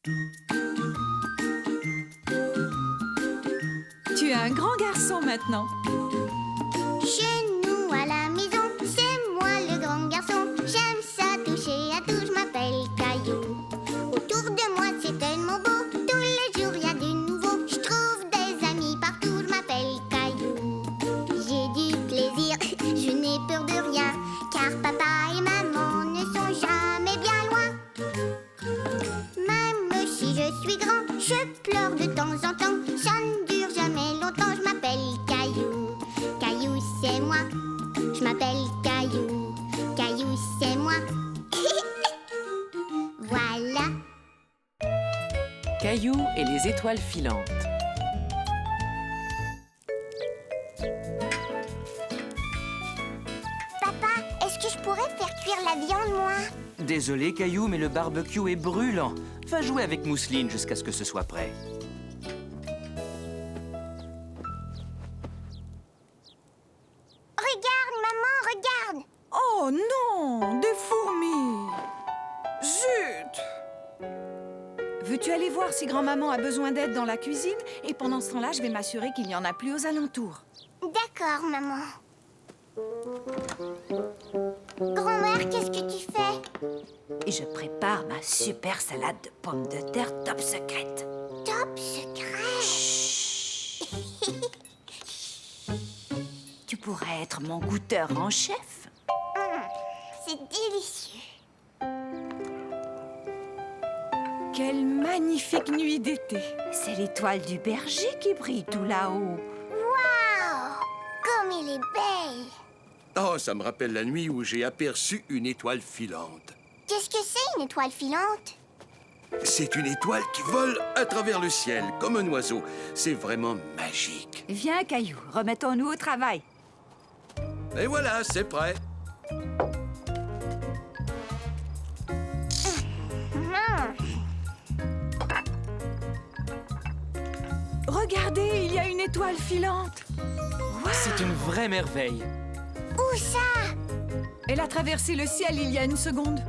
Tu es un grand garçon maintenant. Chez nous à la maison, c'est moi le grand garçon. J'aime ça toucher à tout, je m'appelle Caillou. Autour de moi c'est tellement beau, tous les jours il y a du nouveau. Je trouve des amis partout, je m'appelle Caillou. J'ai du plaisir, je n'ai peur de rien, car papa et maman ne sont jamais bien loin. Même si je suis grand, je pleure de temps en temps. Ça ne dure jamais longtemps, je m'appelle Caillou. Caillou, c'est moi. Je m'appelle Caillou. Caillou, c'est moi. Voilà. Caillou et les étoiles filantes. Papa, est-ce que je pourrais faire cuire la viande, moi? Désolé, Caillou, mais le barbecue est brûlant. Va jouer avec Mousseline jusqu'à ce que ce soit prêt. Regarde, maman, regarde. Oh non, des fourmis. Zut! Veux-tu aller voir si grand-maman a besoin d'aide dans la cuisine? Et pendant ce temps-là, je vais m'assurer qu'il n'y en a plus aux alentours. D'accord, maman. Grand-mère, qu'est-ce que tu fais? Et je prépare ma super salade de pommes de terre top secrète. Top secret. Tu pourrais être mon goûteur en chef. C'est délicieux. Quelle magnifique nuit d'été. C'est l'étoile du berger qui brille tout là-haut. Waouh! Comme il est belle. Oh, ça me rappelle la nuit où j'ai aperçu une étoile filante. Qu'est-ce que c'est, une étoile filante? C'est une étoile qui vole à travers le ciel, comme un oiseau. C'est vraiment magique. Viens, Caillou, remettons-nous au travail. Et voilà, c'est prêt. Regardez, il y a une étoile filante. C'est une vraie merveille. Où ça? Elle a traversé le ciel il y a une seconde.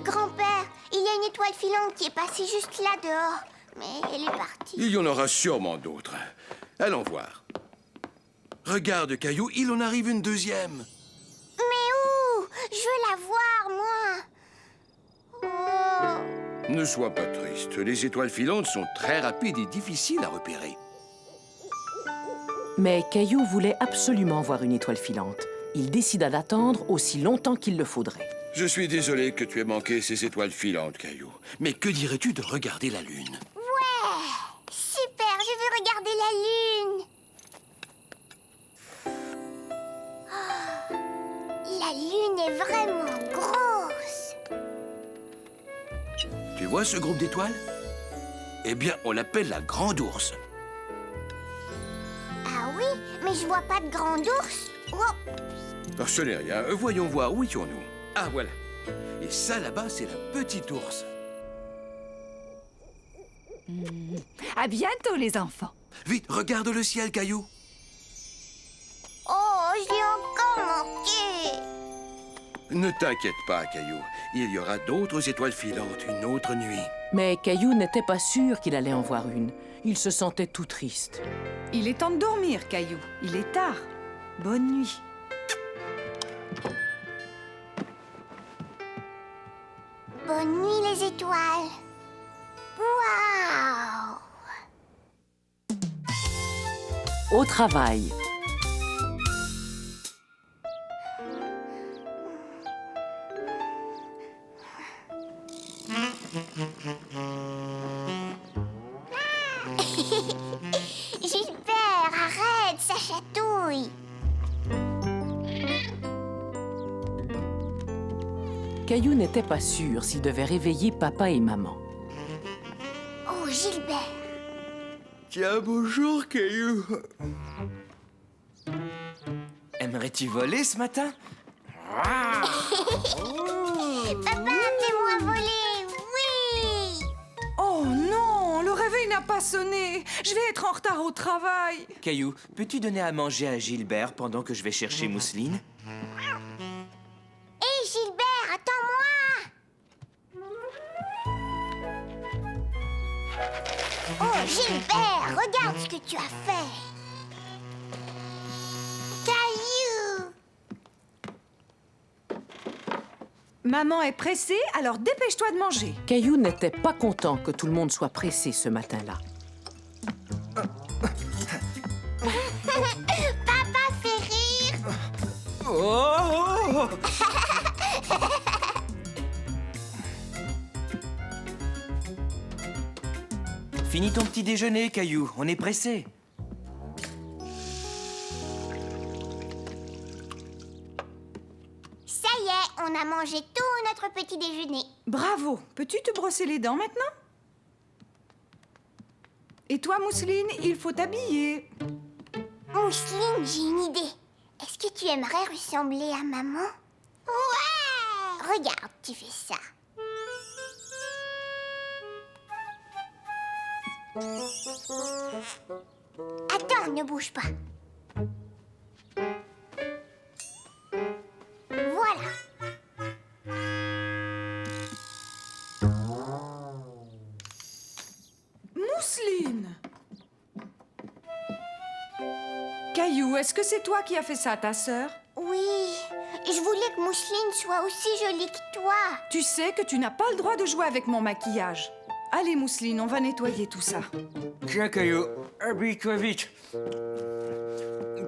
Grand-père, il y a une étoile filante qui est passée juste là dehors. Mais elle est partie. Il y en aura sûrement d'autres. Allons voir. Regarde, Caillou, il en arrive une deuxième. Mais où? Je veux la voir, moi. Oh. Ne sois pas triste. Les étoiles filantes sont très rapides et difficiles à repérer. Mais Caillou voulait absolument voir une étoile filante. Il décida d'attendre aussi longtemps qu'il le faudrait. Je suis désolé que tu aies manqué ces étoiles filantes, Caillou. Mais que dirais-tu de regarder la Lune? Ouais! Super, je veux regarder la Lune. Oh, la Lune est vraiment grosse. Tu vois ce groupe d'étoiles? Eh bien, on l'appelle la Grande Ourse. Ah oui, mais je vois pas de grand ours. Oh, Alors, ce n'est rien. Voyons voir, où étions-nous? Ah, voilà. Et ça, là-bas, c'est la petite ours. À bientôt, les enfants. Vite, regarde le ciel, Caillou. oh, je l'ai encore manqué. Ne t'inquiète pas, Caillou. Il y aura d'autres étoiles filantes une autre nuit. Mais Caillou n'était pas sûr qu'il allait en voir une. Il se sentait tout triste. Il est temps de dormir, Caillou. Il est tard. Bonne nuit. Bonne nuit, les étoiles. Waouh! Au travail. Gilbert, arrête, ça chatouille. Caillou n'était pas sûr s'il devait réveiller papa et maman. Oh, Gilbert. Tiens, bonjour, Caillou. Aimerais-tu voler ce matin? Papa, fais-moi voler, oui. Oh non, le réveil n'a pas sonné. Je vais être en retard au travail. Caillou, peux-tu donner à manger à Gilbert pendant que je vais chercher Mousseline? Hé, Gilbert, attends-moi. Gilbert, regarde ce que tu as fait. Caillou. Maman est pressée, alors dépêche-toi de manger. Caillou n'était pas content que tout le monde soit pressé ce matin-là. Papa fait rire. Oh! Finis ton petit déjeuner, Caillou. On est pressé. Ça y est, on a mangé tout notre petit déjeuner. Bravo. Peux-tu te brosser les dents maintenant? Et toi, Mousseline, il faut t'habiller. Mousseline, j'ai une idée. Est-ce que tu aimerais ressembler à maman? Ouais! Regarde, tu fais ça. Attends, ne bouge pas. Voilà. Mousseline! Caillou, est-ce que c'est toi qui as fait ça à ta sœur? Oui, je voulais que Mousseline soit aussi jolie que toi. Tu sais que tu n'as pas le droit de jouer avec mon maquillage. Allez, Mousseline, on va nettoyer tout ça. Tiens, Caillou, habille-toi vite.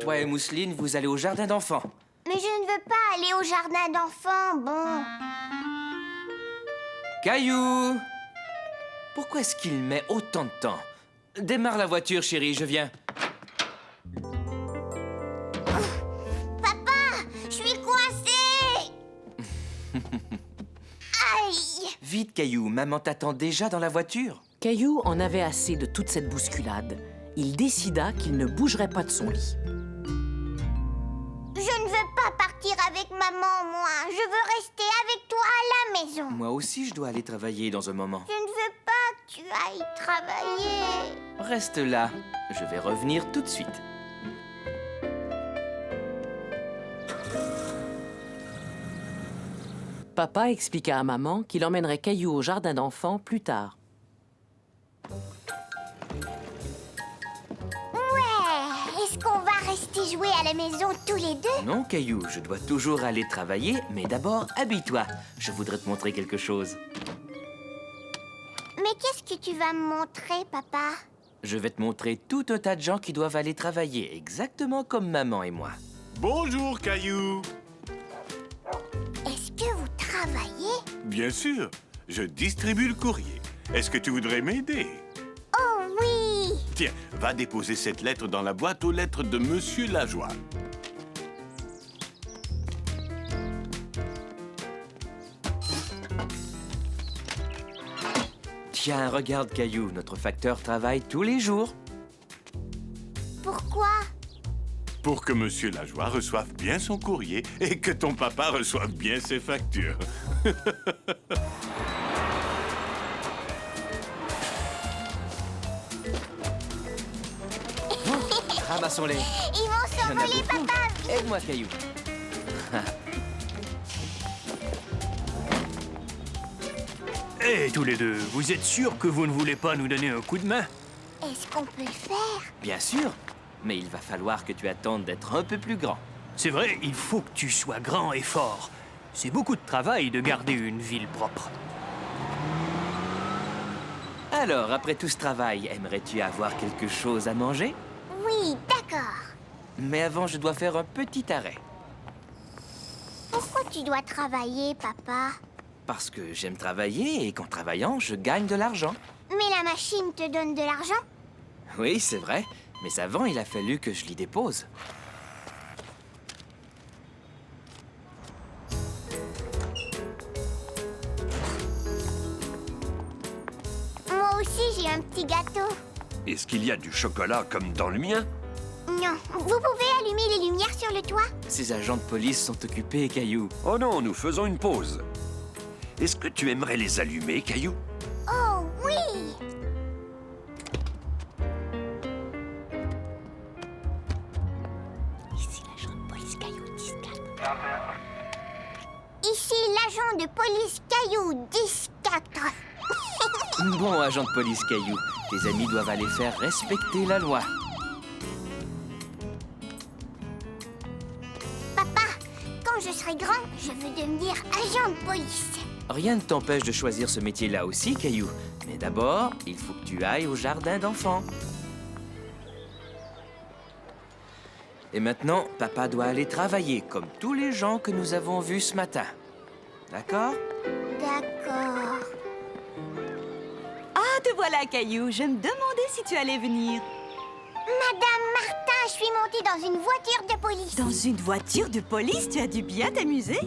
Toi et Mousseline, vous allez au jardin d'enfants. Mais je ne veux pas aller au jardin d'enfants, bon. Caillou! Pourquoi est-ce qu'il met autant de temps? Démarre la voiture, chérie, je viens. Papa, je suis coincée. Aïe. Vite, Caillou, maman t'attend déjà dans la voiture. Caillou en avait assez de toute cette bousculade. Il décida qu'il ne bougerait pas de son lit. Je ne veux pas partir avec maman, moi. Je veux rester avec toi à la maison. Moi aussi, je dois aller travailler dans un moment. Je ne veux pas que tu ailles travailler. Reste là, je vais revenir tout de suite. Papa expliqua à maman qu'il emmènerait Caillou au jardin d'enfants plus tard. Ouais, est-ce qu'on va rester jouer à la maison tous les deux? Non, Caillou, je dois toujours aller travailler, mais d'abord, habille-toi. Je voudrais te montrer quelque chose. Mais qu'est-ce que tu vas me montrer, papa? Je vais te montrer tout un tas de gens qui doivent aller travailler, exactement comme maman et moi. Bonjour, Caillou. Est-ce que vous travaillez? Bien sûr, je distribue le courrier. Est-ce que tu voudrais m'aider? Oh oui! Tiens, va déposer cette lettre dans la boîte aux lettres de Monsieur Lajoie. Tiens, regarde, Caillou, notre facteur travaille tous les jours. Pourquoi? Pour que Monsieur Lajoie reçoive bien son courrier et que ton papa reçoive bien ses factures. Ramassons-les. Ils vont s'envoler, papa! Aide-moi, Caillou. Hé, tous les deux, vous êtes sûrs que vous ne voulez pas nous donner un coup de main? Est-ce qu'on peut le faire? Bien sûr, mais il va falloir que tu attendes d'être un peu plus grand. C'est vrai, il faut que tu sois grand et fort. C'est beaucoup de travail de garder une ville propre. Alors, après tout ce travail, aimerais-tu avoir quelque chose à manger? Oui, d'accord. Mais avant, je dois faire un petit arrêt. Pourquoi tu dois travailler, papa? Parce que j'aime travailler et qu'en travaillant, je gagne de l'argent. Mais la machine te donne de l'argent? Oui, c'est vrai. Mais avant, il a fallu que je l'y dépose. Moi aussi, j'ai un petit gâteau. Est-ce qu'il y a du chocolat comme dans le mien? Non, vous pouvez allumer les lumières sur le toit? Ces agents de police sont occupés, Caillou. Oh non, nous faisons une pause. Est-ce que tu aimerais les allumer, Caillou? Oh oui! Ici l'agent de police Caillou 10-4. Ici l'agent de police Caillou 10-4. Bon, agent de police Caillou, Tes amis doivent aller faire respecter la loi. Papa, quand je serai grand, je veux devenir agent de police. Rien ne t'empêche de choisir ce métier-là aussi, Caillou. Mais d'abord, il faut que tu ailles au jardin d'enfants. Et maintenant, papa doit aller travailler, comme tous les gens que nous avons vus ce matin. D'accord? D'accord. Ah, te voilà, Caillou. Je me demandais si tu allais venir. Madame Martin, je suis montée dans une voiture de police. Dans une voiture de police, tu as dû bien t'amuser.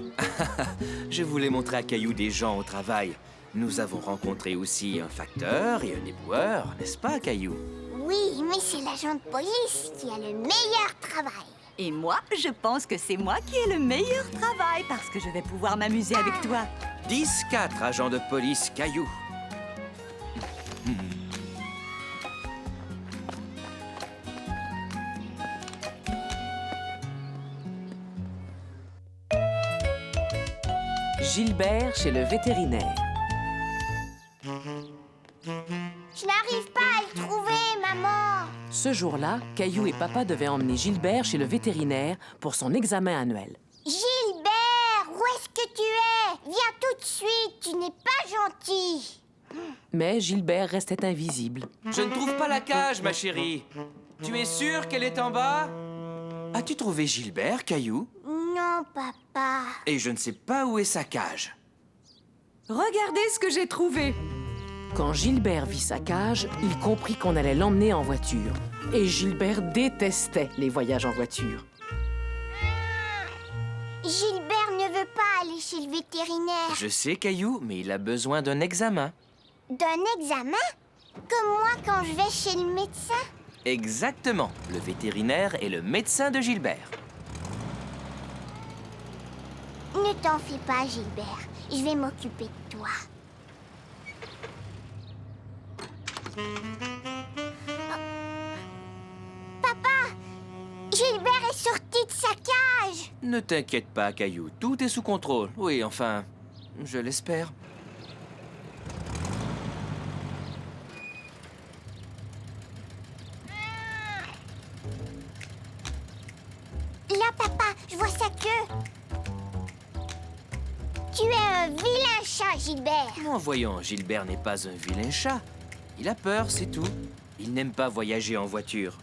Je voulais montrer à Caillou des gens au travail. Nous avons rencontré aussi un facteur et un éboueur, n'est-ce pas, Caillou? Oui, mais c'est l'agent de police qui a le meilleur travail. Et moi, je pense que c'est moi qui ai le meilleur travail parce que je vais pouvoir m'amuser avec toi. 10-4, agents de police, Caillou. Gilbert chez le vétérinaire. Je n'arrive pas à le trouver, maman. Ce jour-là, Caillou et papa devaient emmener Gilbert chez le vétérinaire pour son examen annuel. Gilbert, où est-ce que tu es? Viens tout de suite, tu n'es pas gentil. Mais Gilbert restait invisible. Je ne trouve pas la cage, ma chérie. Tu es sûre qu'elle est en bas? As-tu trouvé Gilbert, Caillou? Non, papa. Et je ne sais pas où est sa cage. Regardez ce que j'ai trouvé. Quand Gilbert vit sa cage, il comprit qu'on allait l'emmener en voiture. Et Gilbert détestait les voyages en voiture. Gilbert ne veut pas aller chez le vétérinaire. Je sais, Caillou, mais il a besoin d'un examen. D'un examen? Comme moi quand je vais chez le médecin? Exactement. Le vétérinaire est le médecin de Gilbert. Ne t'en fais pas, Gilbert. Je vais m'occuper de toi. Papa! Gilbert est sorti de sa cage! Ne t'inquiète pas, Caillou. Tout est sous contrôle. Oui, enfin, je l'espère. Là, papa, je vois sa queue. Tu es un vilain chat, Gilbert. En voyant, Gilbert n'est pas un vilain chat. Il a peur, c'est tout. Il n'aime pas voyager en voiture.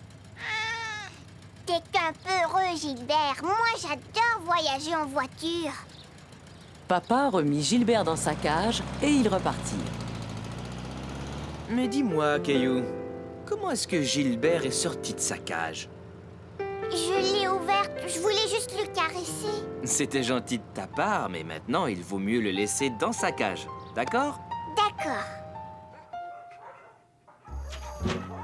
T'es qu'un peu heureux, Gilbert. Moi, j'adore voyager en voiture. Papa remit Gilbert dans sa cage et ils repartirent. Mais dis-moi, Caillou, comment est-ce que Gilbert est sorti de sa cage? Je l'ai ouverte, je voulais juste le caresser. C'était gentil de ta part, mais maintenant, il vaut mieux le laisser dans sa cage. D'accord? D'accord.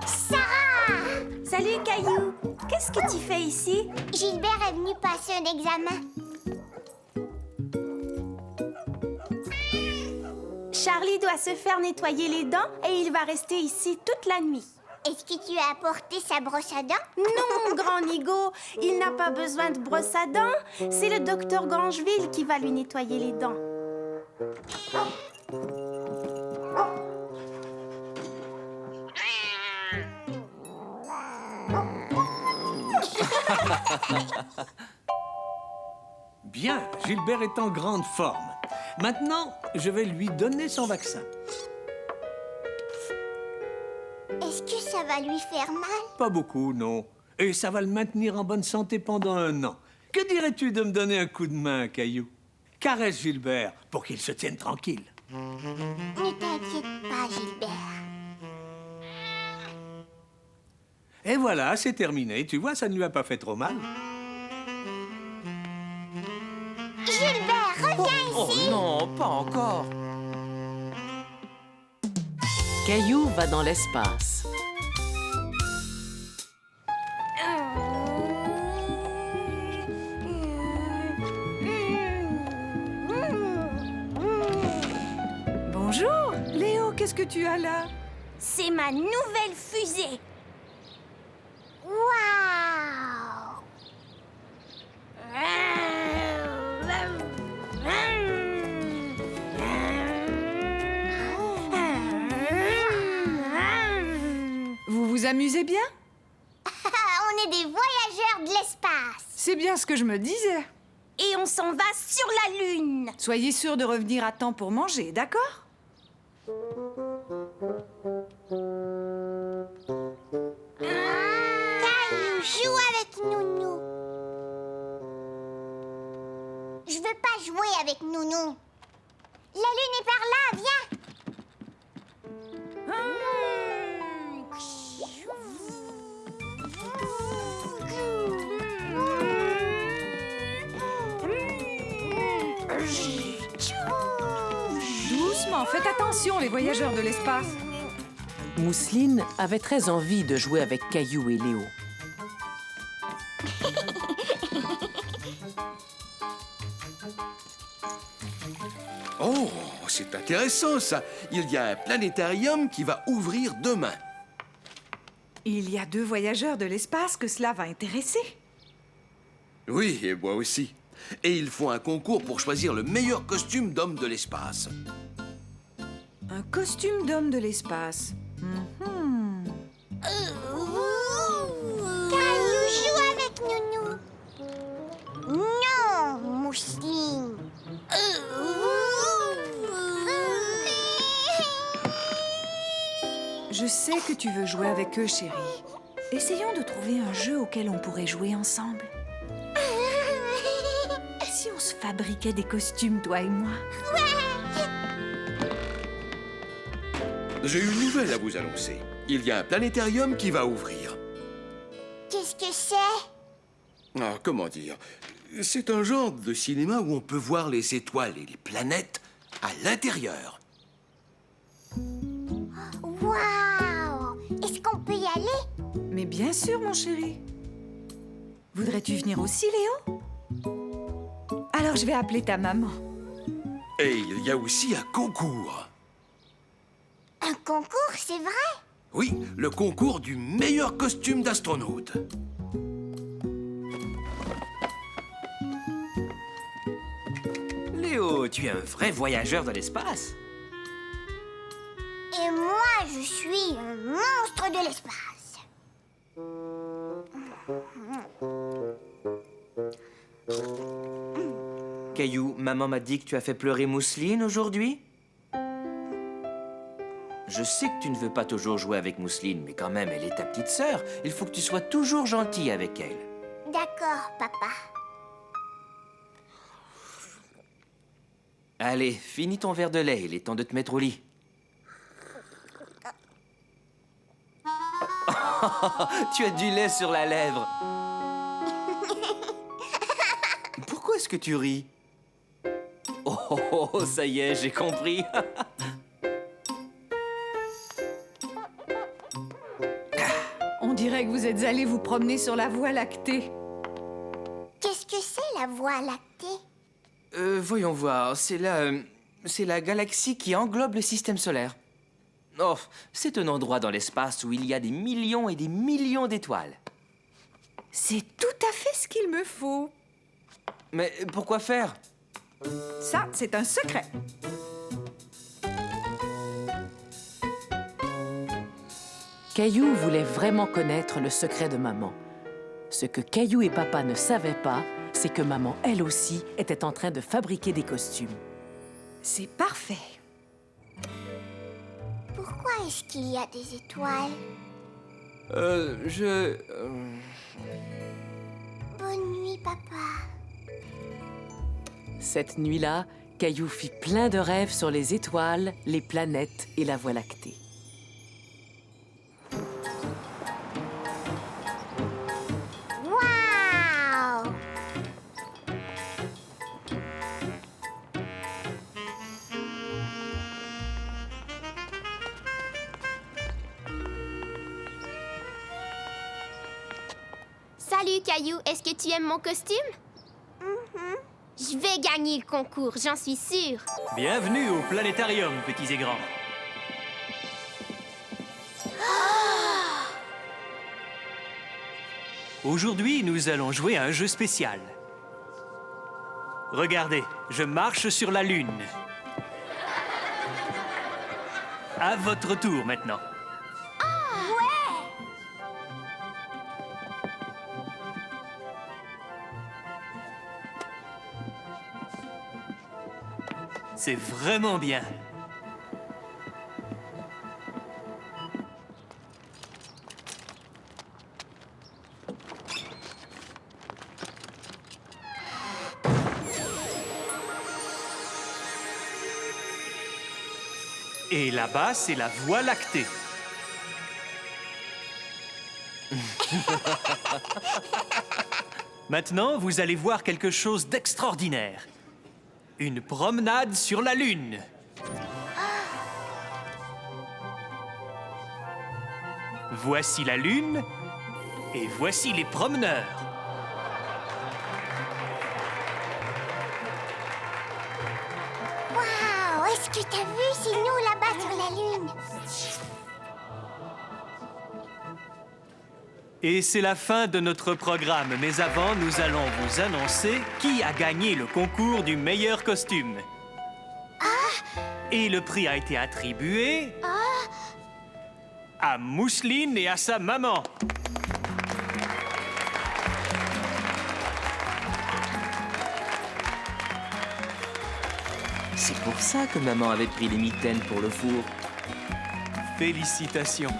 Sarah! Salut, Caillou. Qu'est-ce que tu fais ici? Gilbert est venu passer un examen. Charlie doit se faire nettoyer les dents et il va rester ici toute la nuit. Est-ce que tu as apporté sa brosse à dents? Non, grand Nigo, il n'a pas besoin de brosse à dents. C'est le docteur Grangeville qui va lui nettoyer les dents. Bien, Gilbert est en grande forme. Maintenant, je vais lui donner son vaccin. Est-ce que ça va lui faire mal? Pas beaucoup, non. Et ça va le maintenir en bonne santé pendant 1 an. Que dirais-tu de me donner un coup de main, Caillou? Caresse Gilbert pour qu'il se tienne tranquille. Ne t'inquiète pas, Gilbert. Et voilà, c'est terminé. Tu vois, ça ne lui a pas fait trop mal. Gilbert, reviens Oh ici! non, pas encore. Caillou va dans l'espace. Bonjour, Léo, qu'est-ce que tu as là? C'est ma nouvelle fusée. Waouh! amusez bien? On est des voyageurs de l'espace. C'est bien ce que je me disais. Et on s'en va sur la Lune. Soyez sûr de revenir à temps pour manger, d'accord? Caillou, joue avec Nounou. Je veux pas jouer avec Nounou. La lune est par là, viens. Doucement, faites attention, les voyageurs de l'espace. Mousseline avait très envie de jouer avec Caillou et Léo. Oh, c'est intéressant, ça. Il y a un planétarium qui va ouvrir demain. Il y a 2 voyageurs de l'espace que cela va intéresser. Oui, et moi aussi. Et ils font un concours pour choisir le meilleur costume d'homme de l'espace. Un costume d'homme de l'espace. Caillou, joue avec Nounou. Non, Mousseline. Je sais que tu veux jouer avec eux, chérie. Essayons de trouver un jeu auquel on pourrait jouer ensemble. Si on se fabriquait des costumes, toi et moi? J'ai une nouvelle à vous annoncer. Il y a un planétarium qui va ouvrir. Qu'est-ce que c'est? Ah, comment dire? C'est un genre de cinéma où on peut voir les étoiles et les planètes à l'intérieur. Waouh! Est-ce qu'on peut y aller? Mais bien sûr, mon chéri. Voudrais-tu venir aussi, Léo? Alors, je vais appeler ta maman. Et il y a aussi un concours. Un concours, c'est vrai? Oui, le concours du meilleur costume d'astronaute. Léo, tu es un vrai voyageur de l'espace. Et moi, je suis un monstre de l'espace. Caillou, maman m'a dit que tu as fait pleurer Mousseline aujourd'hui. Je sais que tu ne veux pas toujours jouer avec Mousseline, mais quand même, elle est ta petite sœur. Il faut que tu sois toujours gentil avec elle. D'accord, papa. Allez, finis ton verre de lait, il est temps de te mettre au lit. Tu as du lait sur la lèvre. Pourquoi est-ce que tu ris? Oh, ça y est, j'ai compris. On dirait que vous êtes allés vous promener sur la Voie lactée. Qu'est-ce que c'est la Voie lactée? Voyons voir, c'est la galaxie qui englobe le système solaire. Oh, c'est un endroit dans l'espace où il y a des millions et des millions d'étoiles. C'est tout à fait ce qu'il me faut. Mais pourquoi faire? Ça, c'est un secret. Caillou voulait vraiment connaître le secret de maman. Ce que Caillou et papa ne savaient pas, c'est que maman, elle aussi, était en train de fabriquer des costumes. C'est parfait. Pourquoi est-ce qu'il y a des étoiles? Bonne nuit, papa. Cette nuit-là, Caillou fit plein de rêves sur les étoiles, les planètes et la Voie lactée. Waouh! Salut Caillou, est-ce que tu aimes mon costume? Je vais gagner le concours, j'en suis sûre. Bienvenue au planétarium, petits et grands. Aujourd'hui, nous allons jouer à un jeu spécial. Regardez, je marche sur la Lune. À votre tour maintenant. C'est vraiment bien. Et là-bas, c'est la Voie lactée. Maintenant, vous allez voir quelque chose d'extraordinaire. Une promenade sur la Lune. Voici la Lune et voici les promeneurs. Waouh, est-ce que t'as vu? C'est nous là-bas sur la Lune. Et c'est la fin de notre programme. Mais avant, nous allons vous annoncer qui a gagné le concours du meilleur costume. Et le prix a été attribué à Mousseline et à sa maman. C'est pour ça que maman avait pris les mitaines pour le four. Félicitations.